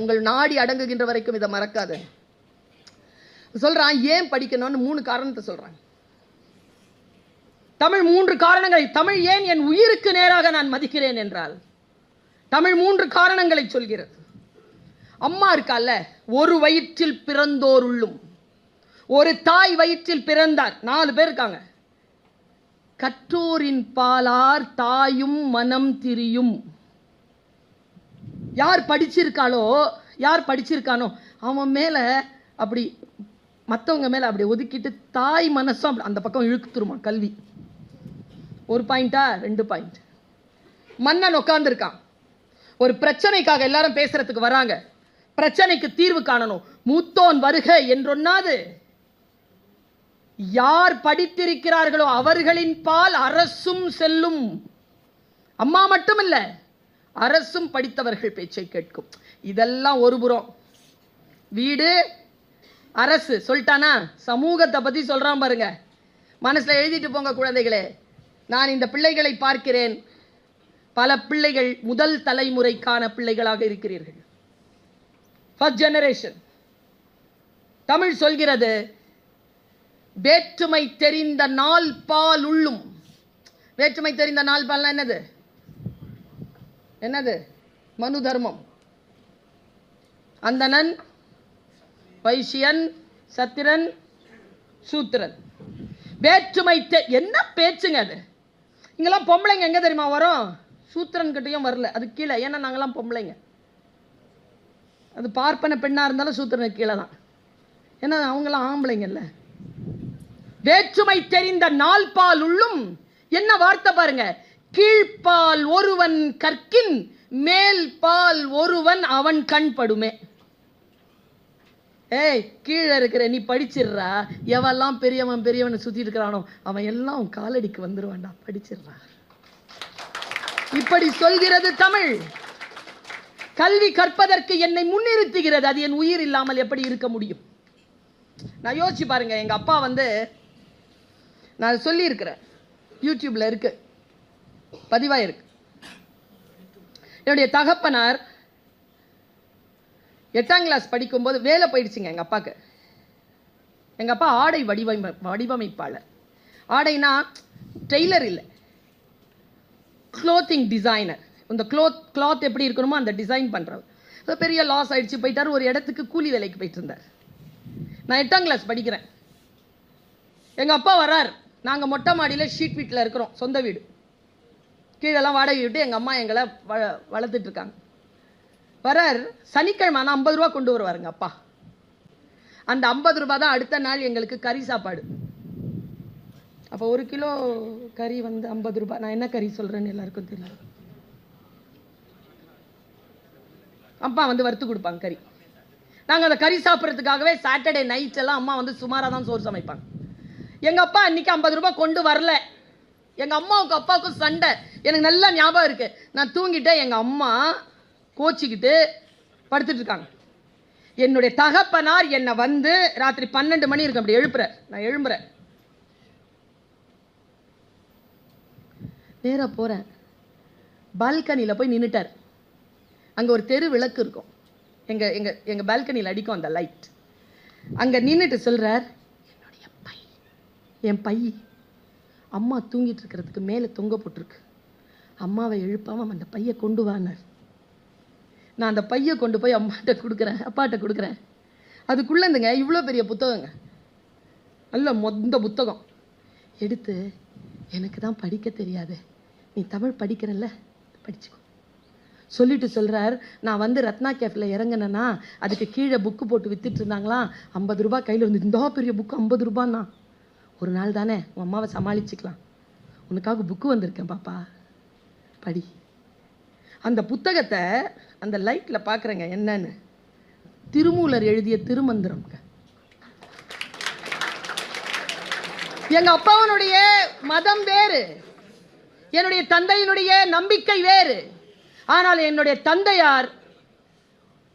உங்கள் நாடி அடங்குகின்ற வரைக்கும் இதை மறக்காத. சொல்றான் ஏன் படிக்கணும்னு 3 காரணத்தை சொல்றாங்க. தமிழ் 3 காரணங்களை, தமிழ் ஏன் என் உயிருக்கு நேராக நான் மதிக்கிறேன் என்றால் தமிழ் 3 காரணங்களை சொல்கிறது. அம்மா இருக்கால, ஒரு வயிற்றில் பிறந்தோர் உள்ளும், ஒரு தாய் வயிற்றில் பிறந்தார், 4 பேர் இருக்காங்க. கற்றோரின் பாலார் தாயும் மனம் திரியும். யார் படிச்சிருக்காளோ, யார் படிச்சிருக்கானோ அவன் மேல அப்படி மற்றவங்க மேல அப்படி ஒதுக்கிட்டு தாய் மனசும் அந்த பக்கம் இழுத்துருமா கல்வி. 1 பாயிண்டா 2 பாயிண்ட். மன்னன் உட்கார்ந்துருக்கான், ஒரு பிரச்சனைக்காக எல்லாரும் பேசுறதுக்கு வராங்க, பிரச்சனைக்கு தீர்வு காணணும். மூத்தோன் வருக என்றொன்னாது யார் படித்திருக்கிறார்களோ அவர்களின் பால் அரசும் செல்லும். அம்மா மட்டுமில்ல, அரசும் படித்தவர்கள் பேச்சை கேட்கும். இதெல்லாம் ஒரு புறம். வீடு அரசு சொல்லிட்டானா, சமூகத்தை பத்தி சொல்றான் பாருங்க. மனசுல எழுதிட்டு போங்க குழந்தைகளே. நான் இந்த பிள்ளைகளை பார்க்கிறேன், பல பிள்ளைகள் முதல் தலைமுறைக்கான பிள்ளைகளாக இருக்கிறீர்கள். First generation. தமிழ் சொல்கிறது வேற்றுமை தெரிந்த நாள் பால் உள்ளும். வேற்றுமை தெரிந்த நாள் பால்னா என்னது? என்னது? மனு தர்மம். அந்தணன், வைசியன், சத்திரன், சூத்திரன். வேற்றுமை என்ன பேச்சுங்க அது? இங்கெல்லாம் பொம்பளைங்க எங்க தெரியுமா வரும்? சூத்திரன் கிட்டையும் வரல, அது கீழே. ஏன்னா நாங்கெல்லாம் பொம்பளைங்க. அது பார்ப்பன பெண்ணா இருந்தாலும் சூத்திரனுக்கு கீழே தான். ஏன்னா அவங்களாம் ஆம்பளைங்கல்ல. வேற்றுமை தெரிந்த நாள் பால் உள்ளும். என்ன வார்த்தை பாருங்க, கீழ்பால் ஒருவன் கற்கின் மேல் பால் ஒருவன் அவன் கண் படுமே. ஏய், கீழே இருக்கிற நீ படிச்சிடுறா, எவெல்லாம் பெரியவன் பெரியவன் சுத்தி இருக்கிறானோ அவன் எல்லாம் காலடிக்கு வந்துருவான்டா, படிச்சிடுறா. இப்படி சொல்கிறது தமிழ். கல்வி கற்பதற்கு என்னை முன்னிறுத்துகிறது. அது என் உயிர் இல்லாமல் எப்படி இருக்க முடியும்? நான் யோசிச்சு பாருங்க. எங்க அப்பா நான் சொல்லி இருக்கிறேன், யூடியூப்ல இருக்கு, பதிவாயிருக்கு. என்னுடைய தகப்பனார் 8ஆம் கிளாஸ் படிக்கும்போது வேலை போயிடுச்சுங்க எங்க அப்பாக்கு. எங்க அப்பா ஆடை வடிவமைப்பாளர். ஆடைனா டெய்லர் இல்லை, க்ளோத்திங் டிசைனர். இந்த கிளாத் எப்படி இருக்கணுமோ அந்த டிசைன் பண்றவர். பெரிய லாஸ் ஆயிடுச்சு, போயிட்டார். ஒரு இடத்துக்கு கூலி வேலைக்கு போயிட்டு இருந்தார். நான் 8ஆம் கிளாஸ் படிக்கிறேன். எங்க அப்பா வரார். நாங்கள் மொட்டை மாடியில் ஷீட் வீட்டில் இருக்கிறோம், சொந்த வீடு. கீழெல்லாம் வாடகை விட்டு எங்கள் அம்மா எங்களை வளர்த்துட்டு இருக்காங்க. வரார். சனிக்கிழமை ஆனால் 50 ரூபா கொண்டு வருவாருங்க அப்பா. அந்த 50 ரூபா தான் அடுத்த நாள் எங்களுக்கு கறி சாப்பாடு. அப்போ 1 கிலோ கறி 50 ரூபாய். நான் என்ன கறி சொல்கிறேன்னு எல்லாருக்கும் தெரியும். அப்பா வறுத்து கொடுப்பாங்க கறி. நாங்கள் அந்த கறி சாப்பிட்றதுக்காகவே சாட்டர்டே நைட் எல்லாம் அம்மா சுமாராக தான் சோறு சமைப்பாங்க. எங்கள் அப்பா அன்றைக்கி 50 ரூபாய் கொண்டு வரல. எங்கள் அம்மாவுக்கு அப்பாவுக்கும் சண்டை. எனக்கு நல்லா ஞாபகம் இருக்கு. நான் தூங்கிட்டேன், எங்கள் அம்மா கோச்சிக்கிட்டு படுத்துட்டு இருக்காங்க. என்னுடைய தகப்பனார் என்னை ராத்திரி 12 மணி இருக்கு அப்படி எழுப்புறார். நான் எழும்புறேன், நேராக போகிறேன். பால்கனியில் போய் நின்றுட்டார். அங்கே ஒரு தெரு விளக்கு இருக்கும், எங்கள் பால்கனியில் அடிக்கும் அந்த லைட். அங்கே நின்றுட்டு சொல்கிறார், என் பை அம்மா தூங்கிட்டு இருக்கிறதுக்கு மேலே தொங்க போட்டிருக்கு, அம்மாவை எழுப்பாம அந்த பையை கொண்டு வானார். நான் அந்த பையை கொண்டு போய் அம்மாட்ட கொடுக்குறேன், அப்பாட்ட கொடுக்குறேன். அதுக்குள்ளேருந்துங்க இவ்வளோ பெரிய புத்தகங்க, நல்ல மொத்த புத்தகம் எடுத்து, எனக்கு தான் படிக்க தெரியாது, நீ தமிழ் படிக்கிறல்ல, படிச்சுக்கோ சொல்லிட்டு சொல்கிறார். நான் ரத்னா கேஃபில் இறங்கினேன்னா அதுக்கு கீழே புக்கு போட்டு வித்துட்டு இருந்தாங்களாம். 50 ரூபாய் கையில் இந்த பெரிய புக்கு 50 ரூபான்னா. ஒரு நாள் தானே உன் அம்மாவை சமாளிச்சுக்கலாம், உனக்காக புக்கு வந்திருக்கேன் பாப்பா, படி. அந்த புத்தகத்தை அந்த லைட்டில் பார்க்குறேங்க என்னன்னு, திருமூலர் எழுதிய திருமந்திரம். எங்கள் அப்பாவனுடைய மதம் வேறு, என்னுடைய தந்தையினுடைய நம்பிக்கை வேறு. ஆனால் என்னுடைய தந்தையார்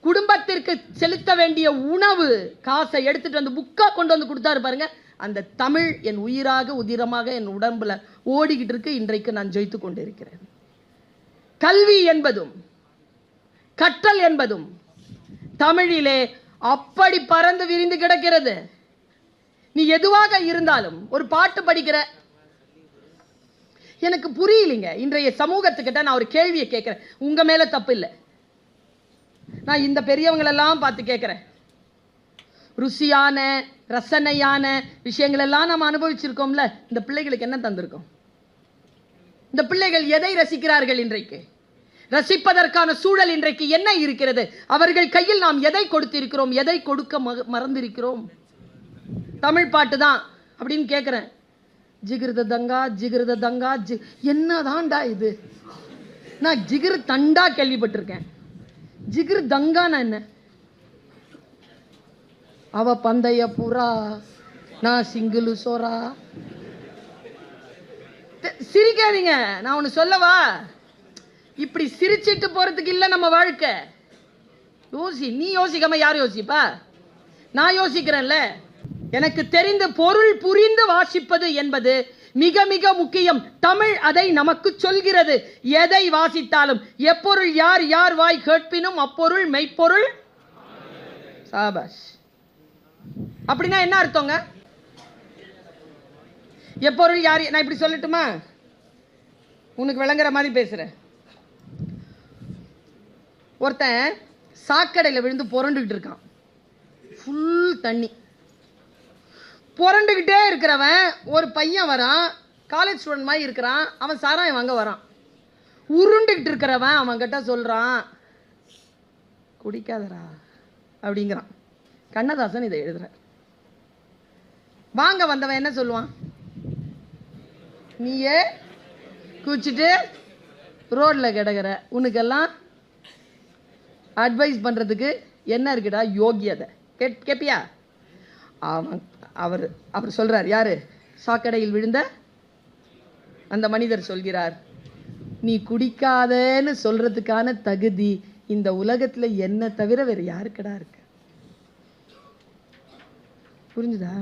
குடும்பத்திற்கு செலுத்த வேண்டிய உணவு காசை எடுத்துட்டு புக்கா கொண்டு கொடுத்தாரு பாருங்க. அந்த தமிழ் என் உயிராக உதிரமாக என் உடம்புல ஓடிக்கிட்டு இருக்கு. இன்றைக்கு நான் ஜெயித்து கொண்டு இருக்கிறேன். கல்வி என்பதும் கற்றல் என்பதும் தமிழிலே அப்படி பறந்து விரிந்து கிடக்கிறது. நீ எதுவாக இருந்தாலும் ஒரு பாட்டு படிக்கிற, எனக்கு புரியலைங்க. இன்றைய சமூகத்துக்கிட்ட நான் ஒரு கேள்வியை கேட்கிறேன், உங்க மேல தப்பு இல்லை, நான் இந்த பெரியவங்களெல்லாம் பார்த்து கேட்கிறேன். ருசியான ரசனையான விஷயங்கள் எல்லாம் நாம் அனுபவிச்சிருக்கோம்ல, இந்த பிள்ளைகளுக்கு என்ன தந்திருக்கோம்? இந்த பிள்ளைகள் எதை ரசிக்கிறார்கள்? இன்றைக்கு ரசிப்பதற்கான சூழல் இன்றைக்கு என்ன இருக்கிறது? அவர்கள் கையில் நாம் எதை கொடுத்திருக்கிறோம்? எதை கொடுக்க மறந்திருக்கிறோம்? தமிழ் பாட்டு தான் அப்படின்னு கேட்கிறேன். ஜிகிருத தங்கா ஜிகிருத தங்கா என்னதான்டா இது? நான் ஜிகிரு தண்டா கேள்விப்பட்டிருக்கேன், ஜிகிரு தங்கானா என்ன? அவ பந்தய புறா நான் சிங்கிளு சோரா. சிரிக்காதீங்க, நான் ஒன்று சொல்லவா? இப்படி சிரிச்சிட்டு போறதுக்கு இல்லை நம்ம வாழ்க்கை. யோசி, நீ யோசிக்காம யார் யோசிப்பா? நான் யோசிக்கிறேன்ல. எனக்கு தெரிந்து பொருள் புரிந்து வாசிப்பது என்பது மிக மிக முக்கியம். தமிழ் அதை நமக்கு சொல்கிறது. எதை வாசித்தாலும் எப்பொருள் யார் யார் வாய் கேட்பினும் அப்பொருள் மெய்ப்பொருள். சாபாஷ். அப்படின்னா என்ன அர்த்தங்க? எப்பொருள் யார்? நான் இப்படி சொல்லட்டுமா? உனக்கு விளங்குற மாதிரி பேசுறேன். ஒருத்தன் சாக்கடையில் விழுந்து புரண்டுகிட்டு இருக்கான், ஃபுல் தண்ணி. புரண்டுகிட்டே இருக்கிறவன் ஒரு பையன் வரான், காலேஜ் ஸ்டூடெண்ட் மாதிரி இருக்கிறான். அவன் சாராயம் வாங்க வரான். உருண்டுகிட்டு இருக்கிறவன் அவன் கிட்ட சொல்றான், குடிக்காதரா அப்படிங்கிறான். கண்ணதாசன் இதை எழுதுற. வாங்க வந்தவன் என்ன சொல்லுவான்? நீயே குடிச்சிட்டு ரோட்ல கிடக்கிற, உனக்கெல்லாம் அட்வைஸ் பண்றதுக்கு என்ன இருக்குடா யோகியதை? கேப்பியா? அவர் சொல்றார். யாரு? சாக்கடையில் விழுந்த அந்த மனிதர் சொல்கிறார், நீ குடிக்காதன்னு சொல்றதுக்கான தகுதி இந்த உலகத்துல என்ன தவிர வேற யாருக்கடா இருக்கு? புரிஞ்சுதா?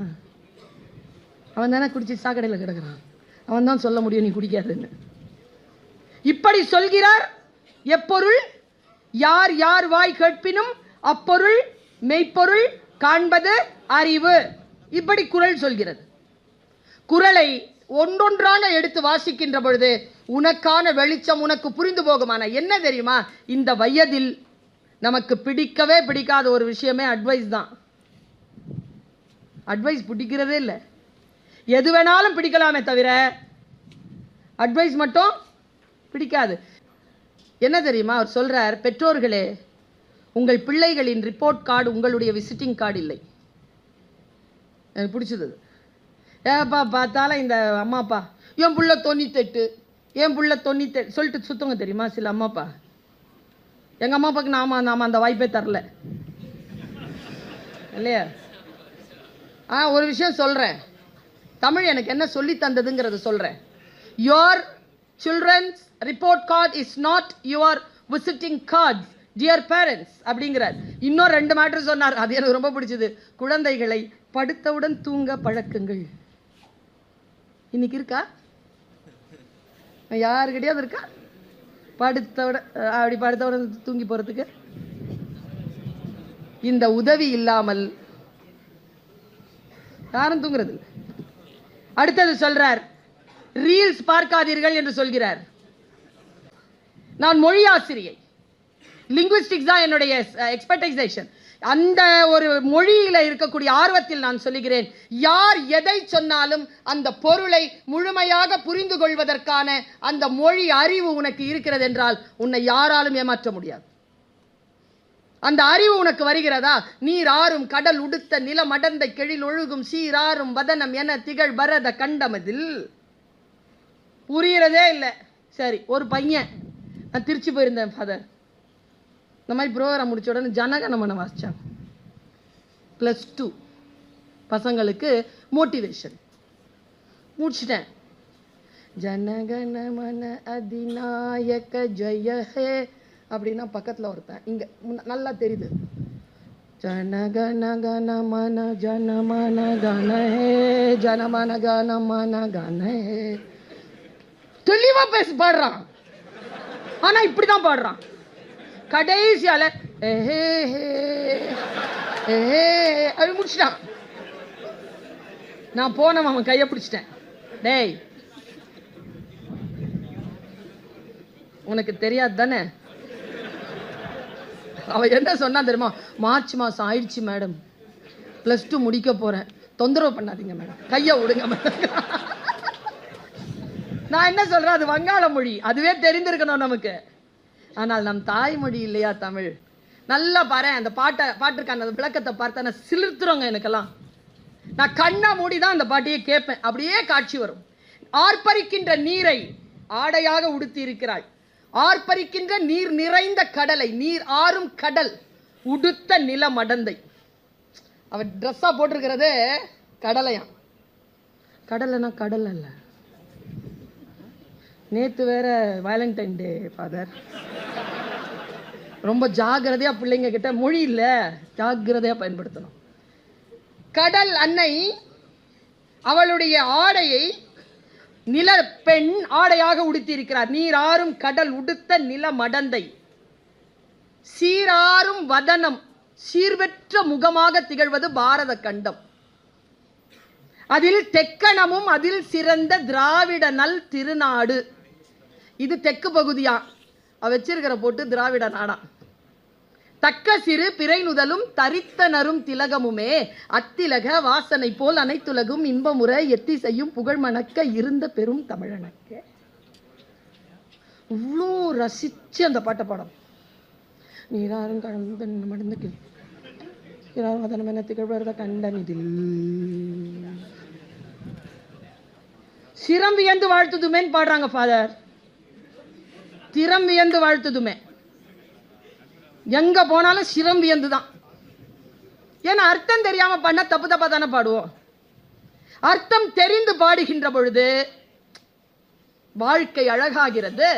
அவன் தானே குடிச்சு சாக்கடையில் கிடக்குறான், அவன் தான் சொல்ல முடியும் நீ குடிக்காதுன்னு. இப்படி சொல்கிறார். எப்பொருள் யார் யார் வாய் கேட்பினும் அப்பொருள் மெய்ப்பொருள் காண்பது அறிவு. இப்படி குறள் சொல்கிறது. குறளை ஒன்றொன்றாக எடுத்து வாசிக்கின்ற பொழுது உனக்கான வெளிச்சம் உனக்கு புரிந்து போகுமான என்ன தெரியுமா? இந்த வயதில் நமக்கு பிடிக்கவே பிடிக்காத ஒரு விஷயமே அட்வைஸ் தான். அட்வைஸ் பிடிக்கிறதே இல்லை. எது வேணாலும் பிடிக்கலாமே தவிர அட்வைஸ் மட்டும் பிடிக்காது. என்ன தெரியுமா அவர் சொல்றார்? பெற்றோர்களே, உங்கள் பிள்ளைகளின் ரிப்போர்ட் கார்டு உங்களுடைய விசிட்டிங் கார்டு இல்லை. எனக்கு பிடிச்சது. ஏப்பா பார்த்தாலும் இந்த அம்மா அப்பா என் புள்ள 98 என் புள்ள 98 சொல்லிட்டு சுத்தவங்க தெரியுமா சில அம்மா அப்பா? எங்கள் அம்மா அப்பாவுக்கு நாம அந்த வாய்ப்பே தரல இல்லையா? ஒரு விஷயம் சொல்கிறேன், தமிழ் எனக்கு என்ன சொல்லி தந்ததுங்கிறத சொல்கிறேன். Your children's report card is not your visiting cards dear parents அப்படிங்கிறார். இன்னும் 2 மேட்டர் சொன்னார், அது எனக்கு ரொம்ப பிடிச்சது. குழந்தைகளை படுத்தவுடன் தூங்க பழக்குங்கள். இன்னைக்கு இருக்கா? யாருக்கிட்டையாவது இருக்கா? படுத்தவுடன் தூங்கி போறதுக்கு இந்த உதவி இல்லாமல் யாரும் தூங்குறது இல்லை. அடுத்தது சொல்றார், ரீல்ஸ் பார்க்காதீர்கள் என்று சொல்கிறார். நான் மொழி ஆசிரியை, லிங்குவிஸ்டிக்ஸ் தான் என்னுடைய எக்ஸ்பெர்டைசேஷன். அந்த ஒரு மொழியில இருக்கக்கூடிய ஆர்வத்தில் நான் சொல்லுகிறேன், யார் எதை சொன்னாலும் அந்த பொருளை முழுமையாக புரிந்து கொள்வதற்கான அந்த மொழி அறிவு உனக்கு இருக்கிறது என்றால் உன்னை யாராலும் ஏமாற்ற முடியாது. அந்த அறிவு உனக்கு வருகிறதா? நீர் ஆறும் கடல் உடுத்த நிலம் அடர்ந்த கெழில் ஒழுகும் சீராறும் வதனம் என திகழ் பரத கண்டமதில். புரியறதே இல்லை. சரி, ஒரு பையன், நான் திருச்சி போயிருந்தேன் ஃபாதர், இந்த மாதிரி ப்ரோக்ராம் முடிச்ச உடனே ஜனகணமன வாசிச்சாங்க. +2 பசங்களுக்கு மோட்டிவேஷன் முடிச்சிட்டேன். ஜனகணமன அதிநாயக ஜெயஹே அப்படின்னா பக்கத்தில் ஒருத்தன் இங்கே நல்லா தெரியுது, ஜனகணகணமன ஜனமன கணஹே ஜனமன கணமன கணஹே. தெளிவா பேசி பாடுறான், ஆனா இப்படிதான் பாடுறான். கடைசியால அப்படி முடிச்சிட்டான். நான் போனவன் அவன் கையை பிடிச்சிட்டேன். டேய் உனக்கு தெரியாது தானே? அவ என்ன சொன்னா தெரியுமா? மார்ச் மாசம் ஆயிடுச்சு மேடம், +2 முடிக்க போறேன், தொந்தரவு பண்ணாதீங்க மேடம், கையை விடுங்க மேடம். நான் என்ன சொல்றேன், அது வங்காள மொழி, அதுவே தெரிந்திருக்கணும் நமக்கு. ஆனால் நம் தாய்மொழி இல்லையா தமிழ். நல்லா பாரு, அந்த பாட்டுக்கான விளக்கத்தை பார்த்தா நான் சிலிர்த்துறோங்க எனக்கெல்லாம். நான் கண்ணா மூடிதான் அந்த பாட்டையே கேட்பேன். அப்படியே காட்சி வரும். ஆர்ப்பரிக்கின்ற நீரை ஆடையாக உடுத்தி இருக்கிறாள், ஆர்ப்பரிக்கின்ற நீர் நிறைந்த கடலை, நீர் ஆறும் கடல் உடுத்த நில மடந்தை. அவ ட்ரெஸ்ஸா போட்டிருக்கிறது கடலையாம். கடலைனா கடல் அல்ல. நேத்து வேற வேலண்டைன் டே ஃபாதர், ரொம்ப ஜாகிரதையா பிள்ளைங்க கிட்ட மொழி இல்ல, ஜாகிரதையா பயன்படுத்தணும். கடல் அன்னை அவளுடைய ஆடையை நில பெண் ஆடையாக உடுத்தி இருக்கிறார். நீர் ஆறும் கடல் உடுத்த நில மடந்தை, சீராரும் வதனம், சீர்பெற்ற முகமாக திகழ்வது பாரத கண்டம். அதில் தெக்கணமும் அதில் சிறந்த திராவிட நல் திருநாடு. இது தெற்கு பகுதியா, வச்சிருக்கிற போட்டு திராவிட நாடா. தக்க சிறு பிறை நுதலும் தரித்தனரும் திலகமுமே, அத்திலக வாசனை போல் அனைத்துலகும் இன்பமுற எத்தி செய்யும் புகழ் மணக்க இருந்த பெரும் தமிழனக்க. இவ்வளோ ரசிச்சு அந்த பாட்டை பாடம். நீராரும் கடந்த மடந்து அதனம் என திகழ்வத கண்டனிதில் சிரம் வியந்து வாழ்த்துதுமேன்னு பாடுறாங்க ஃபாதர். திறம் வியந்து வாழ்த்துதுமே, எங்க போனாலும் சிரம் வியந்துதான். ஏன்னா அர்த்தம் தெரியாம பண்ண தப்பு தப்பா தானே பாடுவோம். அர்த்தம் தெரிந்து பாடுகின்ற பொழுது வாழ்க்கை அழகாகிறது.